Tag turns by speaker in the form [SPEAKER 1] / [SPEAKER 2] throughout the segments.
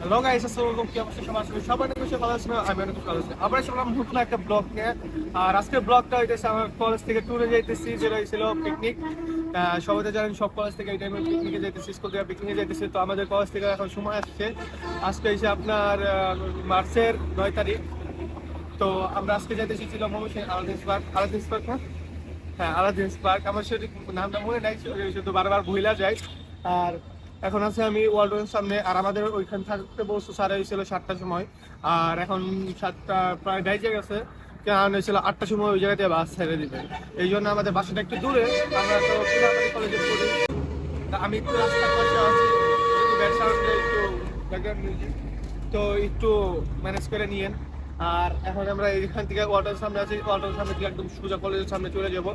[SPEAKER 1] Hello guys, আসসালামু আলাইকুম। কি অবস্থা সবার? সবাই অনেক বেশি ভালো আছেন, আমি অনেক ভালো আছি। আবার আসলাম নতুন একটা ব্লগ নিয়ে। আর আজকের ব্লগটা হইতেছে আমার কলেজ থেকে ট্যুরে যাইতেছি, যেটা ছিল পিকনিক। সবাই তো জানেন সব কলেজ থেকে এই টাইমে পিকনিকে যাইতেছি, স্কুল থেকে পিকনিকে যাইতেছি। তো আমাদের কলেজ থেকে এখন সময় আসছে, আজকে এসে আপনার মার্চের 9 তারিখ। তো আমরা আজকে যাইতেছি ছিল আলাদিন পার্ক না? হ্যাঁ, আলাদিন পার্ক। আমার সেটা নামটা মনে নাই, শুধু বারবার ভুলা যায়। আর এখন আছে আমি ওয়ার্ল্ডের সামনে, আর আমাদের ওইখান থাকতে বলছো সাড়ে হয়েছিল 7টার সময়। আর এখন 7টা প্রায় বেজে গেছে, কারণ হয়েছিল 8টার সময় ওই জায়গাতে বাস ছেড়ে দিবে। এই জন্য আমাদের বাসাটা একটু দূরে। আমরা তো পুরাতন কলেজে পড়ি, তা আমি একটু রাস্তার পাশে আছি, যদি ব্যাক সাউন্ডে একটু ব্যাকগ্রাউন্ড মিউজিক, তো একটু ম্যানেজ করে নিয়েন। আর এখন আমরা এখান থেকে ওয়াটার সামনে আছি, ওয়াটার সামনে থেকে একদম সোজা কলেজের সামনে চলে যাব।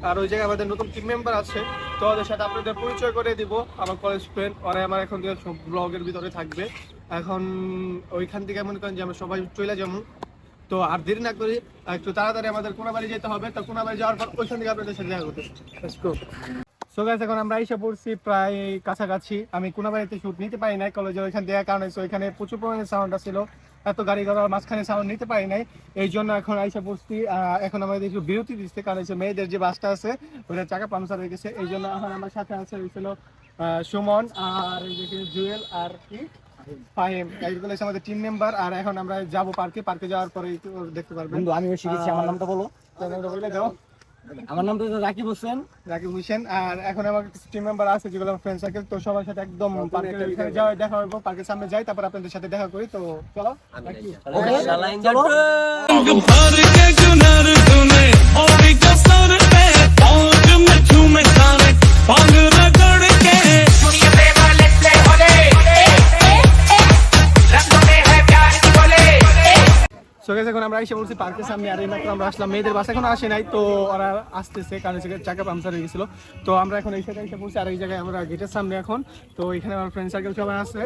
[SPEAKER 1] আর ওই জায়গায় আমাদের নতুন টিম মেম্বার আছে, তো ওদের সাথে আপনাদের পরিচয় করে দিব। আমার কলেজ ফ্রেন্ড, ওরা আমার এখন থেকে সব ব্লগের ভিতরে থাকবে। এখন ওইখান থেকে মনে করেন যে আমরা সবাই চলে যাবো। তো আর দেরি না করি, একটু তাড়াতাড়ি আমাদের কোনাবাড়ি যেতে হবে। তো কোনাবাড়ি যাওয়ার পর ওইখান থেকে আপনাদের সাথে দেখা করতে। সো গাইস, এখন আমরা এসে পড়ছি প্রায় কাছাকাছি। আমি কোনাবাড়িতে শুট নিতে পারি নাই কলেজে ওইখান থেকে, কারণ ওইখানে প্রচুর পরিমাণে সাউন্ড ছিল, এত গাড়ি ঘোড়ার মাঝখানে সাউন্ড নিতে পারি নাই। এই জন্য এখন এসে পড়ছি। এখন আমাদের একটু বিরতি দিচ্ছে, কারণ মেয়েদের যে বাসটা আছে ওইটা চাকা পাংচার হয়ে গেছে। এই জন্য এখন আমার সাথে আছে হয়েছিল সুমন, আর এই যে জুয়েল, আর কি ফাহিম, এইগুলো হচ্ছে আমাদের টিম মেম্বার। আর এখন আমরা যাবো পার্কে। পার্কে যাওয়ার পরে দেখতে পারবেন।
[SPEAKER 2] আমি শিখেছি। আমার নামটা বলো। আমার নাম তো রাকিব হোসেন।
[SPEAKER 1] রাকিব হোসেন। আর এখন আমার টিম মেম্বার আছে যেগুলো আমার ফ্রেন্ড সার্কেল, তো সবার সাথে একদম পার্কের এখানে যাওয়া দেখা হবে, পার্কের সামনে যাই, তারপর আপনাদের সাথে দেখা করি। তো চলো। এখন আমরা এসে বলছি পার্কের সামনে। আর এইমাত্র আমরা আসলাম, মেয়েদের বাস এখন আসে নাই, তো ওরা আসতেছে, কারণ চাকা পাংচার হয়ে গেছিল। তো আমরা এখন এই জায়গায় এসে পড়ছি, আর এই জায়গায় আমরা গেটের সামনে এখন। তো এখানে আমার ফ্রেন্ড সার্কেল সবাই আছে।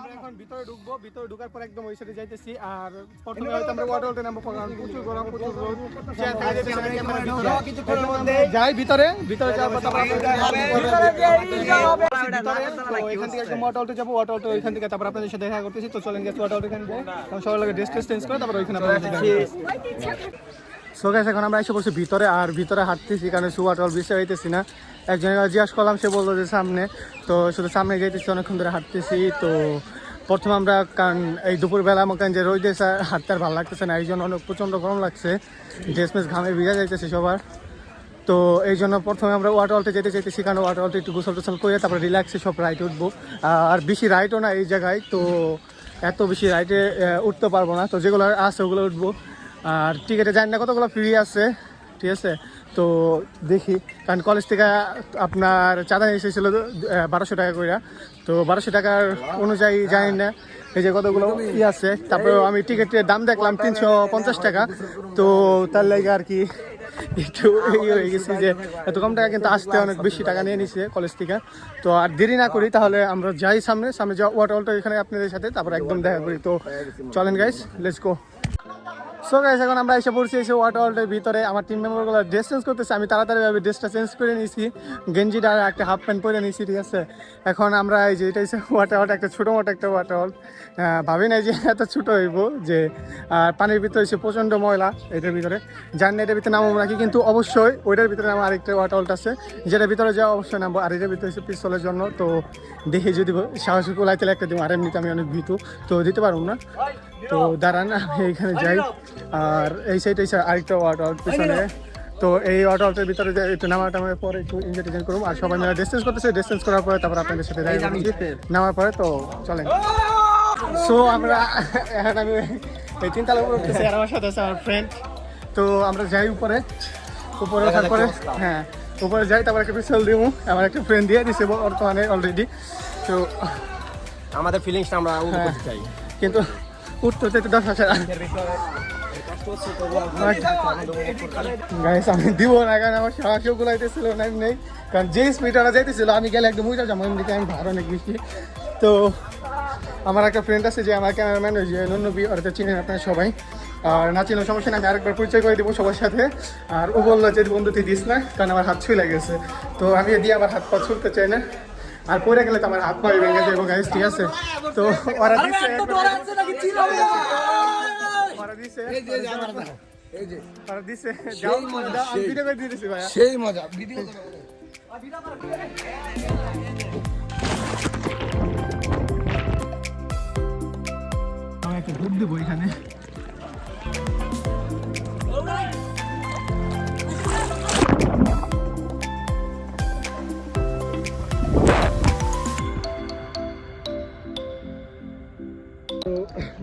[SPEAKER 1] আমরা এখন ভিতরে ঢুকবো, ভিতরে ঢুকার পর একদম ওই সাইডে যাইতেছি। আর প্রথমে হয়তো আমরা ওয়াটারতে নামবো, কারণ প্রচুর গরম, প্রচুর রোদ। যাই ভিতরে, ভিতরে যাওয়ার পর এখান থেকে একদম ওয়াটারতে যাবো, ওয়াটারতে ওইখান থেকে তারপর আপনাদের সাথে দেখা করতেছি। তো চলেন গেছি ওয়াটারতে, এখানে যাই, সবার লাগে ড্রেস চেঞ্জ করে তারপর ওইখানে সো গাইস, এখন আমরা এসে পড়ছি ভিতরে। আর ভিতরে হাঁটতেছি, কারণ ওয়াটার বেশি হইতেছি না। একজনের জিজ্ঞাসা করলাম, সে বললো যে সামনে। তো শুধু সামনে যাইতেছি, অনেকক্ষণ ধরে হাঁটতেছি। তো প্রথমে আমরা, কারণ এই দুপুরবেলা আমাকে যে রোদ দিয়েছে, হাঁটতে আর ভালো লাগতেছে না, এই জন্য অনেক প্রচণ্ড গরম লাগছে, ড্রেস মেস ঘামে ভিজা যাইতেছে সবার। তো এই জন্য প্রথমে আমরা ওয়াটারতে যেতে চাইতেছি, কারণ ওয়াটারতে একটু গোসল টোসল করে তারপরে রিল্যাক্সে সব রাইড উঠবো। আর বেশি রাইডও না এই জায়গায়, তো এত বেশি রাইডে উঠতে পারবো না। তো যেগুলো আছে ওগুলো উঠবো। আর টিকিটে জানি না কতগুলো ফ্রি আছে, ঠিক আছে। তো দেখি, কারণ কলেজ থেকে আপনার চাঁদা এসেছিল 1200 টাকা করে। তো 1200 টাকার অনুযায়ী জানি না এই যে কতগুলো আছে। তারপরে আমি টিকিটের দাম দেখলাম 350 টাকা। তো তার লাগে আর কি একটু হয়ে গেছি যে এত কম টাকা, কিন্তু আসতে অনেক বেশি টাকা নিয়ে নিছে কলেজ থেকে। তো আর দেরি না করি, তাহলে আমরা যাই সামনে যাওয়া ওয়াটারটা এখানে আপনাদের সাথে, তারপর একদম দেখা করি। তো চলেন guys, let's go. So guys, এখন আমরা এসে পড়ছি এসে ওয়াটারওয়ার্ল্ডের ভিতরে। আমার টিম মেম্বারগুলো ড্রেস চেঞ্জ করতেছে, আমি তাড়াতাড়িভাবে ড্রেসটা চেঞ্জ করে নিয়েছি, গেঞ্জিটা আর একটা হাফ প্যান্ট পরে নিয়েছি, ঠিক আছে। এখন আমরা এই যে এটা হচ্ছে ওয়াটারওয়ার্ল্ড, একটা ছোটো মোটো একটা ওয়াটারওয়ার্ল্ড। ভাবি নাই যে এত ছোটো হইব, যে পানির ভিতরে এসে প্রচণ্ড ময়লা এটার ভিতরে। জানি না এটার ভিতরে নামবো নাকি, কিন্তু অবশ্যই ওইটার ভিতরে আমার আরেকটা ওয়াটারওয়ার্ল্ড আছে, যেটার ভিতরে যাওয়া অবশ্যই নামবো। আর এটার ভিতরে এসে পিস্তলের জন্য, তো দেখি যদি সাহসী কোলাইতে একটা দিব। আর এমনিতে আমি অনেক ভীতু, তো দিতে পারবো না। তো দাঁড়ান, আমি এইখানে যাই। আর এই সাইড আরেকটা ওয়াটারওয়ার্ল্ড পিছনে। তো এই ওয়াটারওয়ার্ল্ডের ভিতরে একটু নামার পরে একটু এনজয় করবো। আর সবাই মিলে ডিস্টেন্স করতেছে, ডিস্টেন্স করার পরে তারপর আপনাদের সাথে নামার পরে তো চলেন। সো আমরা এখন আমি এই 3 তলা উপরে উঠতেছি, আর আমার সাথে আছে আমার ফ্রেন্ড। তো আমরা যাই উপরে ওঠার পরে, হ্যাঁ উপরে যাই, তারপর একটা পিস্তল দিব। আমার একটা ফ্রেন্ড দিয়ে দিছে বর্তমানে অলরেডি। তো
[SPEAKER 2] আমাদের ফিলিংসটা আমরা করতে চাই,
[SPEAKER 1] কিন্তু উঠতে 10,000 গাইস আমি দিব না, কারণ আমার সাহসও গুলাইতেছিল না নেই। কারণ যে স্পিড ওরা যাইতেছিল, আমি গেলে একদম উঠে যাবো, এমনিতে আমি ভার অনেক বেশি। তো আমার একটা ফ্রেন্ড আছে যে আমার ক্যামেরাম্যান, ওই যে নন্নবী, ওরা তো চিনেন আপনারা সবাই। আর না চিনেও সমস্যা না, আমি আরেকবার পরিচয় করে দেবো সবার সাথে। আর ও বললো যে বন্ধু তুই দিস না, কারণ আমার হাত ছুঁয়ে লেগেছে। তো আমি দিয়ে আবার হাত পা ছুলতে চাই না। আর পরে গেলে তো আমার হাত পা ভেঙে যাবো গাইস, ঠিক আছে? তো ওরা দিছে ওরা দিছে যাও আমি ভিডিও করে দিয়ে দিছি ভাইয়া,
[SPEAKER 2] সেই মজা ভিডিও
[SPEAKER 1] আমি একটা ডুব দেবো এখানে।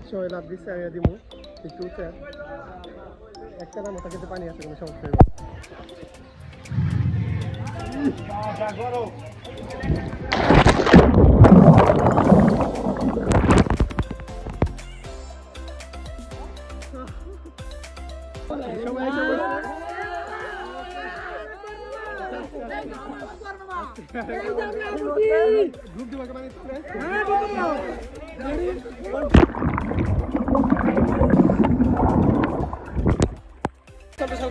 [SPEAKER 1] সবাই লাভ দিচ্ছে, আমি দিব একটু উঠে একটা না মাথা খেতে পানি আছে, কোনো সমস্যা নেই। গ্রুপ দিবা কে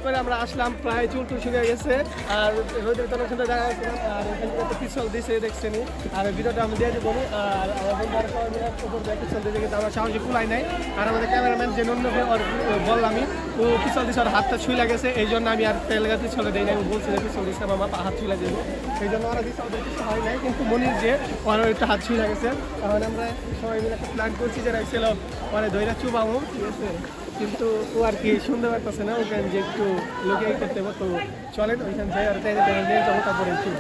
[SPEAKER 1] করে আমরা আসলাম, প্রায় চুল টুল শুকিয়ে গেছে আর রোদের তখন সুন্দর জায়গা ছিলাম। আর এখানে একটা পিছল দিয়েছে দেখছেনি, আর ভিডিওটা আমি দিয়ে দেবো। আর আমার বন্ধু আর সবাই মিলে উপর দিয়ে পিছল দিয়ে কিন্তু আমার সাহসী কুলাই নাই। আর আমাদের ক্যামেরাম্যান যে নন্য বললামই ও পিছল দিয়েছে, ওর হাতটা ছুঁই লাগেছে, এই জন্য আমি আর তেল গাছ পিছলে দিই নাই। ও বলছে যে পিছল দিচ্ছে আমার হাত ছুঁই লাগে, এই জন্য ওরা দিচ্ছে, ওদের কিছু হয় নাই। কিন্তু মনির যে ওর একটা হাত ছুঁই লাগেছে, তাহলে আমরা সবাই মিলে একটা প্ল্যান করছি যে রাখছিল মানে দইরা চুবামো, ঠিক আছে? কিন্তু ও আর কি শুনতে পারতেছে না, ওখানে যে একটু লোকে করতে হবে। তো চলেন ওইখান থেকে আর টেনে যাবো, তারপরে একটু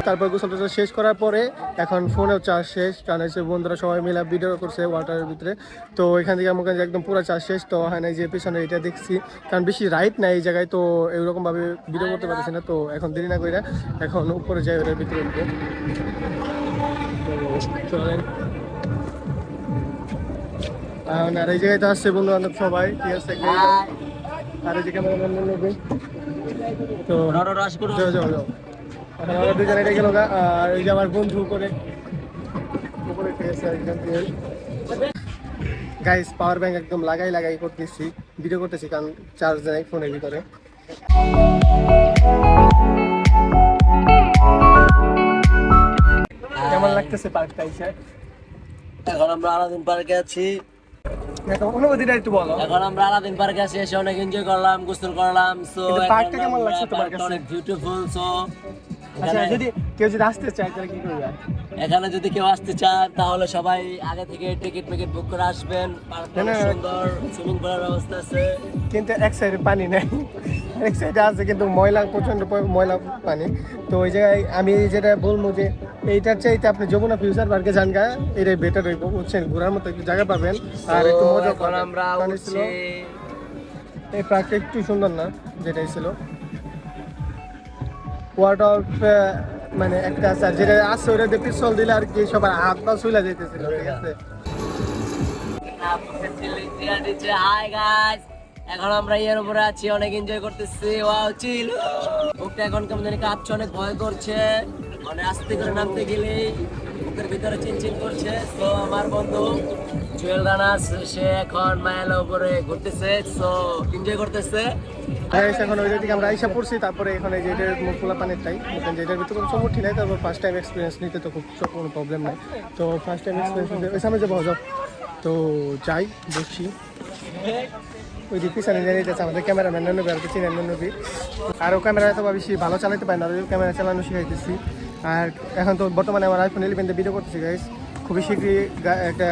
[SPEAKER 1] তারপর গোসলটা শেষ করার পরে এখন ফোনেও চার্জ শেষ, কারণ হচ্ছে বন্ধুরা সবাই মিলে ভিডিও করছে ওয়াটারের ভিতরে। তো এখান থেকে আমার কাছে একদম পুরো চার্জ শেষ। তো হয় না যে পিছনে এটা দেখছি, কারণ বেশি রাইট নাই এই জায়গায়, তো এরকমভাবে ভিডিও করতে পারছি না। তো এখন দেরি না করে এখন উপরে যাই, ওটার ভিতরে উঠবো। চলেন, আর এই জায়গায় তো আসছে বন্ধু বান্ধব সবাই, ঠিক আছে? আর এই যে ক্যামেরাম্যান নেবে, তো যাও যাও যাও। এখন আমরা দুজনে এটা গেল, আর এই যে আমার বন্ধু উপরে গাইস পাওয়ার ব্যাংক একদম লাগাই করতেছি, ভিডিও করতেছি, কারণ চার্জ নেই ফোনের ভিতরে। কেমন লাগতেছে পার্কটা এসে?
[SPEAKER 2] এখন আমরা আলাদিন পার্কে আছি।
[SPEAKER 1] অনুভূতিটা একটু বলো।
[SPEAKER 2] এখন আমরা আলাদিন পার্কে আছি, এসে অনেক এনজয় করলাম, গোসল করলাম। সো
[SPEAKER 1] পার্কটা কেমন লাগছে তোমার কাছে?
[SPEAKER 2] অনেক বিউটিফুল। সো
[SPEAKER 1] আচ্ছা, যদি কেউ যদি আসতে চায় তাহলে কি করবে?
[SPEAKER 2] এখানে যদি কেউ আসতে চান তাহলে সবাই আগে থেকে টিকিট মিকিট বুক করে আসবেন। পার্কটা সুন্দর, সুইমিং পুলের ব্যবস্থা আছে,
[SPEAKER 1] কিন্তু এক সাইডে পানি নেই, এক সাইডে আছে কিন্তু ময়লা, প্রচন্ড ময়লা পানি। তো ওই জায়গায় আমি যেটা বলবো যে এইটার চাইতে আপনি যমুনা ফিউচার পার্কে যান গা, এটাই বেটার হইব, বুঝছেন? ঘোরার মতো একটু জায়গা পাবেন আর একটু মজা পাবেন।
[SPEAKER 2] আমরা উঠছি।
[SPEAKER 1] এই পার্কটা একটু সুন্দর না যেটাই ছিল। ওয়াটার মানে একটা আছে, যেটা আছে ওটা পিছল দিলে আর কি সবার হাত পা চুলা যেতেছিল, ঠিক আছে?
[SPEAKER 2] হাই গাইস, এখন আমরা এর উপরে আছি, অনেক এনজয় করতেছি। ওয়াও চিল। বুকটা এখন কেমন জানি কাঁপছে, অনেক ভয় করছে, মানে আস্তে করে নামতে গেলেই বুকের ভিতরে চিনচিন করছে। তো আমার বন্ধু জুয়েল রানা সে এখন মায়ালা উপরে ঘুরতেছে, তো এনজয় করতেছে।
[SPEAKER 1] গাইস এখন ওই দিকে আমরা আইসা পড়ছি, তারপরে এখানে যে এটার মুখগুলা পানির টাই, যেটার ভিতরে কোনো সমস্যা নাই, তারপর ফার্স্ট টাইম এক্সপিরিয়েন্স নিতে তো খুব কোনো প্রবলেম নাই। তো ফার্স্ট টাইম এক্সপিরিয়েন্স নিতে ওই সামনে যাবো, যাও। তো যাই বসছি, ওই যে পিছনে নিয়ে নিতেছে আমাদের ক্যামেরাম্যান নবী, আর কিছু নবী। আর ও ক্যামেরা এত বেশি ভালো চালাতে পারে না, ওই ক্যামেরা চালানো শিখাইতেছি। আর এখন তো বর্তমানে আমার আইফোন 11 দিয়ে ভিডিও করতেছি গাইস। খুবই শীঘ্রই একটা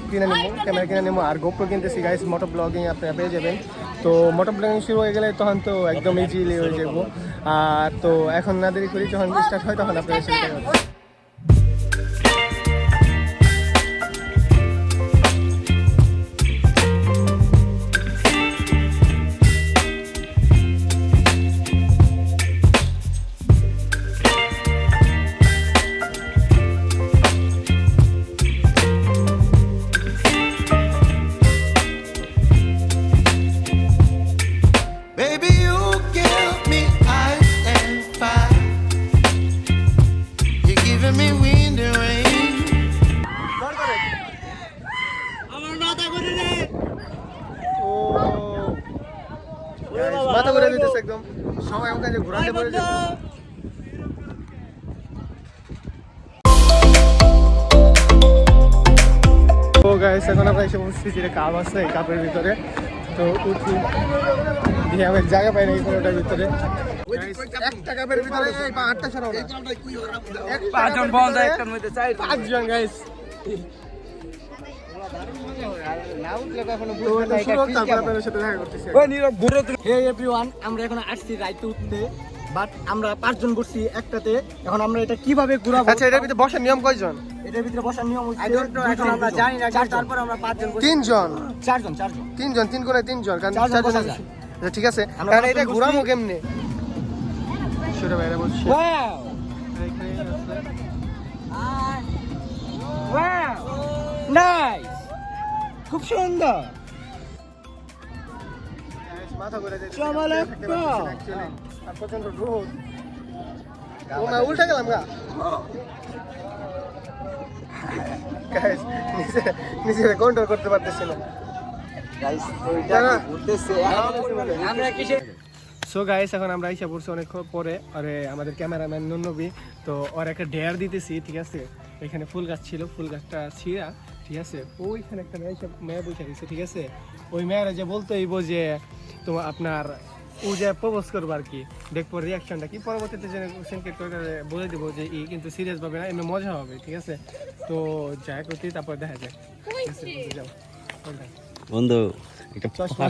[SPEAKER 1] কিনে নেবো, ক্যামেরা কিনে নেবো, আর গোপ্রো কিনতেছি গাইস। মোটো ব্লগিং আপনারা পেয়ে যাবেন। তো মোটো ব্লগিং শুরু হয়ে গেলে তখন তো একদম ইজিলি হয়ে যাবো। আর তো এখন না দেরি করি, যখন স্টার্ট হয় তখন আপনারা সেটা
[SPEAKER 3] Baby, you give me ice and fire. You're giving me wind and rain.
[SPEAKER 1] মাথা ঘুরে দিতেছে একদম, সবাই ওখানে ঘুরাতে পড়ে যাবে। তো গাইস এখন আমরা এসে বসছি, যে কাপ আছে এই কাপের ভিতরে। তো উঠি দিয়ে আমি জায়গা পাই না এই কোনোটার ভিতরে। একটা কাপের ভিতরে এই 8টা ছাড়াও না,
[SPEAKER 4] 5 জন বন্ধ, একটার মধ্যে
[SPEAKER 1] 5 জন গাইস।
[SPEAKER 4] হে এভরিওয়ান, আমরা এখন আসছি রাইতে উঠতে, বাট আমরা 5 জন বসছি একটাতে। এখন আমরা এটা কিভাবে ঘুরাবো?
[SPEAKER 1] আচ্ছা, এটার ভিতরে বসার নিয়ম কয়জন?
[SPEAKER 4] এটার ভিতরে বসার নিয়ম হচ্ছে এখন আমরা জানি না, তারপর আমরা 5 জন বসছি।
[SPEAKER 1] 3 জন,
[SPEAKER 4] 4 জন
[SPEAKER 1] 3 জন, 3 করে 3 জন, কারণ
[SPEAKER 4] 4 জন
[SPEAKER 1] 4
[SPEAKER 4] বসা
[SPEAKER 1] জন।
[SPEAKER 4] যায়।
[SPEAKER 1] আচ্ছা ঠিক আছে,
[SPEAKER 4] আমরা
[SPEAKER 1] কারণ
[SPEAKER 4] 5
[SPEAKER 1] এটা
[SPEAKER 4] জন
[SPEAKER 1] ঘুরামো
[SPEAKER 4] বসছি।
[SPEAKER 1] কেমনে? ছোট ভাইরা বলছে
[SPEAKER 4] ওয়াও ওয়াও নাইস, খুব সুন্দর।
[SPEAKER 1] মাথা ঘুরে দিতে
[SPEAKER 4] চমৎকার।
[SPEAKER 1] আর প্রচন্ড রোদ। ও মা, উল্টা গেলাম গা গাইস, নিজে কন্ট্রোল করতে পারতেছি না
[SPEAKER 4] গাইস আমরা কিসে
[SPEAKER 1] সো গাইস এখন আমরা আইসা পড়ছি অনেক পরে। আরে আমাদের ক্যামেরাম্যান নবী, তো ওর একটা ডেয়ার দিতেছি, ঠিক আছে। এখানে ফুল গাছ ছিল, ফুল গাছটা ছিঁড়া, ঠিক আছে। ওইখানে একটা মেয়ে বসে দিচ্ছে, ঠিক আছে। ওই মেয়েরা যে বলতো এই যে তো আপনার ও যে প্রপোজ করবো আর কি, দেখবো রিয়াকশনটা কি। পরবর্তীতে জেনারেশনকে বলে দেবো যে ই কিন্তু সিরিয়াস ভাবে না, এমনি মজা হবে, ঠিক আছে। তো যাই করতে তারপর দেখা যায়, ঠিক আছে। যাও
[SPEAKER 2] বন্ধু
[SPEAKER 1] চশমা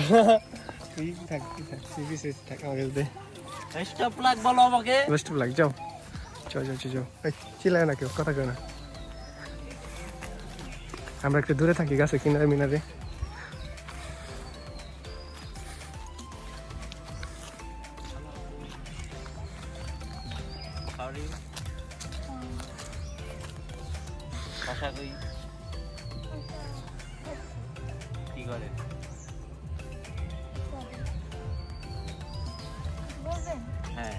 [SPEAKER 1] তুই থাক, থাক আমাকে দে।
[SPEAKER 2] স্টপ লাগ বলো আমাকে।
[SPEAKER 1] বেস্ট অফ লাক, যাও যাও যাও যাও। এই চিল্লায় না কেউ, কথা কেউ না। আমরা একটু দূরে থাকি, গাছে কিনারে মিনারে।
[SPEAKER 2] আশা করি কি করে হ্যাঁ,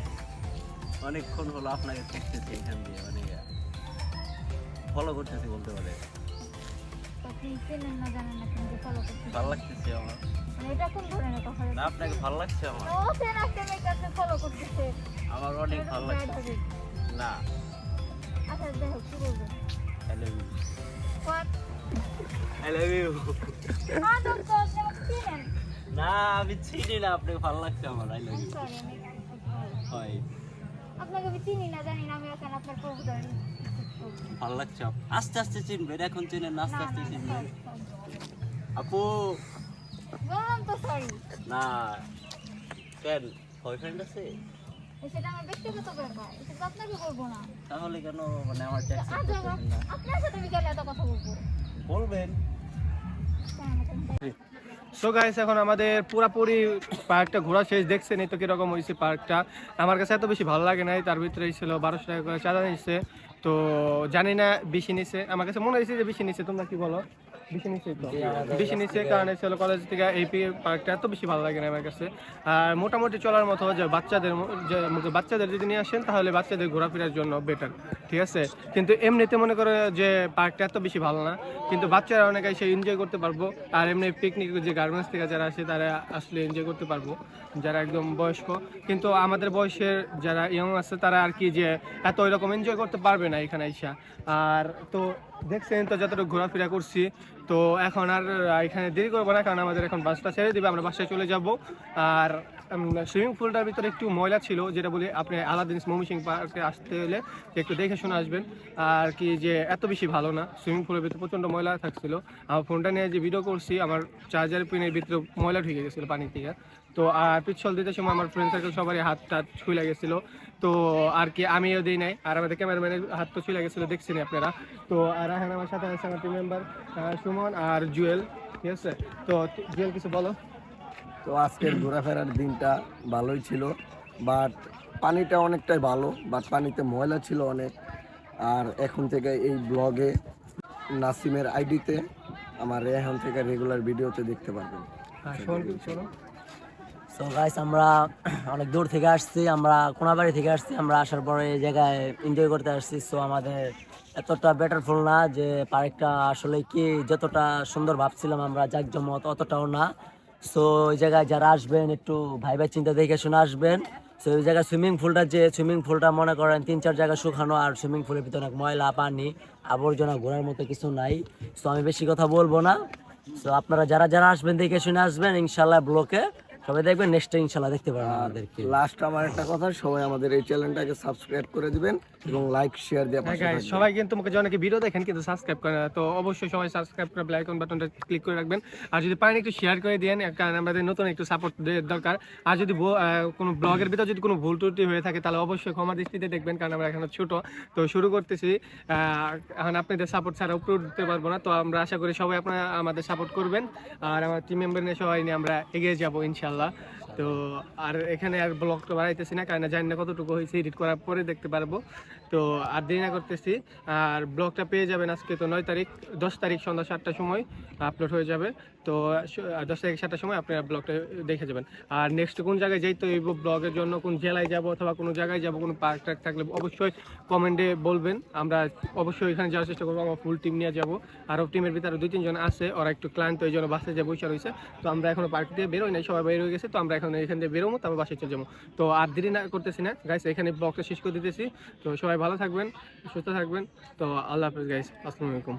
[SPEAKER 2] অনেকক্ষণ হলো আপনাকে দেখতেছি এখান দিয়ে, মানে ফলো করতেছি বলতে পারে। ভালো লাগতেছে আমার, না আপনাকে ভালো লাগছে আমার, আমার অনেক ভালো লাগছে। না I love you. না আমি চিনি না, আপনাকে ভালো লাগছে আমার। I love you. হয়
[SPEAKER 5] আপনাকে আমি চিনি না, জানি না, আমি এখন আপনার কবুতর
[SPEAKER 2] ভালো লাগছে। আস্তে আস্তে চিনবেন, এখন চিনেন না, আস্তে আস্তে চিনবেন। আপু
[SPEAKER 5] বললাম তো সরি।
[SPEAKER 2] না কেন, বয়ফ্রেন্ড আছে?
[SPEAKER 5] সেটা আমার ব্যক্তিগত ব্যাপার, এটা আপনাকে বলবো না।
[SPEAKER 2] তাহলে কেন মানে আমার ট্যাক্সি
[SPEAKER 5] আজ আপনার সাথে আমি কেন এত কথা বলবো?
[SPEAKER 2] বলবেন।
[SPEAKER 1] সো গাইস এখন আমাদের পুরাপুরি পার্কটা ঘোরা শেষ। দেখছেন এই তো কিরকম হয়েছে পার্কটা। আমার কাছে এত বেশি ভালো লাগে নাই। তার ভিতরে ছিল 1200 টাকা করে চাঁদা নিচ্ছে। তো জানি না বেশি নিছে, আমার কাছে মনে হয়েছে যে বেশি নিচ্ছে। তোমরা কি বলো? বেশি নিচে তো
[SPEAKER 2] জি, আমাদের
[SPEAKER 1] বেশি
[SPEAKER 2] কাছ
[SPEAKER 1] নিচে
[SPEAKER 2] থেকে-
[SPEAKER 1] কারণ ছিল কলেজ থেকে এই পার্কটা এত বেশি ভালো লাগে না আমার কাছে। আর মোটামুটি চলার মতো যে বাচ্চাদের যদি নিয়ে আসেন তাহলে বাচ্চাদের ঘোরাফেরার জন্য বেটার, ঠিক আছে। কিন্তু এমনিতে মনে করে যে পার্কটা এত বেশি ভালো না, কিন্তু বাচ্চারা অনেকে এসে এনজয় করতে পারবো। আর এমনি পিকনিক যে গার্মেন্টস থেকে যারা আসে তারা আসলে এনজয় করতে পারবো, যারা একদম বয়স্ক। কিন্তু আমাদের বয়সের যারা ইয়ং আছে তারা আর কি যে এত ওইরকম এনজয় করতে পারবে না এখানে আইসা। আর তো দেখছেন তো যতটুকু ঘোরাফেরা করছি, তো এখন আর এখানে দেরি করবো না, কারণ আমাদের এখন বাসটা ছেড়ে দিবে, আমরা বাসায় চলে যাব। আর সুইমিং পুলটার ভিতরে একটু ময়লা ছিল, যেটা বলি আপনি আলাদিন ময়মনসিংহ পার্কে আসতে হলে একটু দেখে শুনে আসবেন। আর কি যে এত বেশি ভালো না, সুইমিং পুলের ভিতরে প্রচণ্ড ময়লা থাকছিল। আমার ফোনটা নিয়ে যে ভিডিও করছি, আমার চার্জার পিনের ভিতরে ময়লা ঢুকে গেছিলো পানি থেকে। তো আর পিছল দিতে সময় আমার ফ্রেন্ড সার্কেল সবারই হাত টাত ছুঁয়ে গেছিলো। তো আর কি আমিও দিই নাই, আর আমাদের ক্যামেরাম্যানের হাত তো ছুঁয়ে গেছিলো, দেখছেন আপনারা। তো আর এখন আমার সাথে আছে আমার টিম মেম্বার সুমন আর জুয়েল, ঠিক আছে। তো জুয়েল কিছু বলো।
[SPEAKER 6] তো আজকের ঘোরাফেরার দিনটা ভালোই ছিল, বাট পানিটা অনেকটাই ভালো, বাট পানিতে ময়লা ছিল অনেক। আর এখন থেকে এই ব্লগে নাসিমের আইডিতে আমার এখন থেকে রেগুলার ভিডিওতে দেখতে পারবেন।
[SPEAKER 1] হ্যাঁ শোন শোনো।
[SPEAKER 2] সো গাইস, আমরা অনেক দূর থেকে আসছি, আমরা কোনাবাড়ি থেকে আসছি। আমরা আসার পরে এই জায়গায় এনজয় করতে আসছি। সো আমাদের এতটা বেটারফুল না, যে পার্কটা আসলে কি যতটা সুন্দর ভাবছিলাম আমরা জাঁকজমক অতটাও না। সো ওই জায়গায় যারা আসবেন একটু ভাইবার চিন্তা দেখে শুনে আসবেন। সো ওই জায়গায় সুইমিং পুলটা মনে করেন 3-4 জায়গায় শুকানো, আর সুইমিং পুলের ভিতরে অনেক ময়লা পানি আবর্জনা ঘোরার মতো কিছু নাই। সো আমি বেশি কথা বলবো না। সো আপনারা যারা যারা আসবেন দেখে শুনে আসবেন, ইনশাল্লাহ ব্লকে সবাই দেখবেন, নেক্সট ইনশাল্লাহ দেখতে পারবেন আমাদেরকে।
[SPEAKER 6] লাস্ট আমার একটা কথা, সবাই আমাদের এই চ্যানেলটাকে সাবস্ক্রাইব করে দিবেন এবং লাইক শেয়ার দিয়ে
[SPEAKER 1] হ্যাঁ
[SPEAKER 6] পাশে
[SPEAKER 1] গাইস,
[SPEAKER 6] থাকবেন।
[SPEAKER 1] সবাই কিন্তু মুখে যে অনেকে ভিডিও দেখেন কিন্তু সাবস্ক্রাইব করে না, তো অবশ্যই সবাই সাবস্ক্রাইব করে বেল আইকন বাটনটা ক্লিক করে রাখবেন। আর যদি পারেন একটু শেয়ার করে দিন, কারণ আমাদের নতুন একটু সাপোর্ট দরকার। আর যদি কোনো ব্লগের ভিতরে যদি কোনো ভুল ত্রুটি হয়ে থাকে তাহলে অবশ্যই ক্ষমা দৃষ্টিতে দেখবেন, কারণ আমরা এখন ছোট তো শুরু করতেছি। এখন আপনাদের সাপোর্ট ছাড়া উপরে উঠতে পারবো না। তো আমরা আশা করি সবাই আপনারা আমাদের সাপোর্ট করবেন, আর আমার টিম মেম্বার নিয়ে সবাই নিয়ে আমরা এগিয়ে যাবো ইনশাল্লাহ। তো আর এখানে আর ব্লগটা বাড়াইতেছি না, কারণ জানি না কতটুকু হয়েছে, এডিট করার পরে দেখতে পারবো। তো আর দেরি না করতেছি, আর ব্লগটা পেয়ে যাবেন আজকে তো 10 তারিখ সন্ধ্যা 7টার সময় আপলোড হয়ে যাবে। তো 10 তারিখ 7টার সময় আপনারা ব্লগটা দেখে যাবেন। আর নেক্সট কোন জায়গায় যাই তো এই ব্লগের জন্য, কোন জেলায় যাব অথবা কোনো জায়গায় যাব, কোনো পার্ক টার্ক থাকলে অবশ্যই কমেন্টে বলবেন। আমরা অবশ্যই এখানে যাওয়ার চেষ্টা করবো, আমার ফুল টিম নিয়ে যাব। আরও টিমের ভিতরে 2-3 জন আছে, ওরা একটু ক্লান্ত, এই জন্য বাসে যে বসে রয়েছে। তো আমরা এখনো পার্ক দিয়ে বেরোই নাই, সবাই বের হয়ে গেছে। তো আমরা এখন এখান থেকে বেরোবো, তারপর বাসায় চলে যাবো। তো আর দেরি না করতেছি না গাইস, এখানে ব্লগটা শেষ করে দিতেছি। তো সবাই ভালো থাকবেন, সুস্থ থাকবেন। তো আল্লাহ হাফেজ গাইস, আসসালামু আলাইকুম।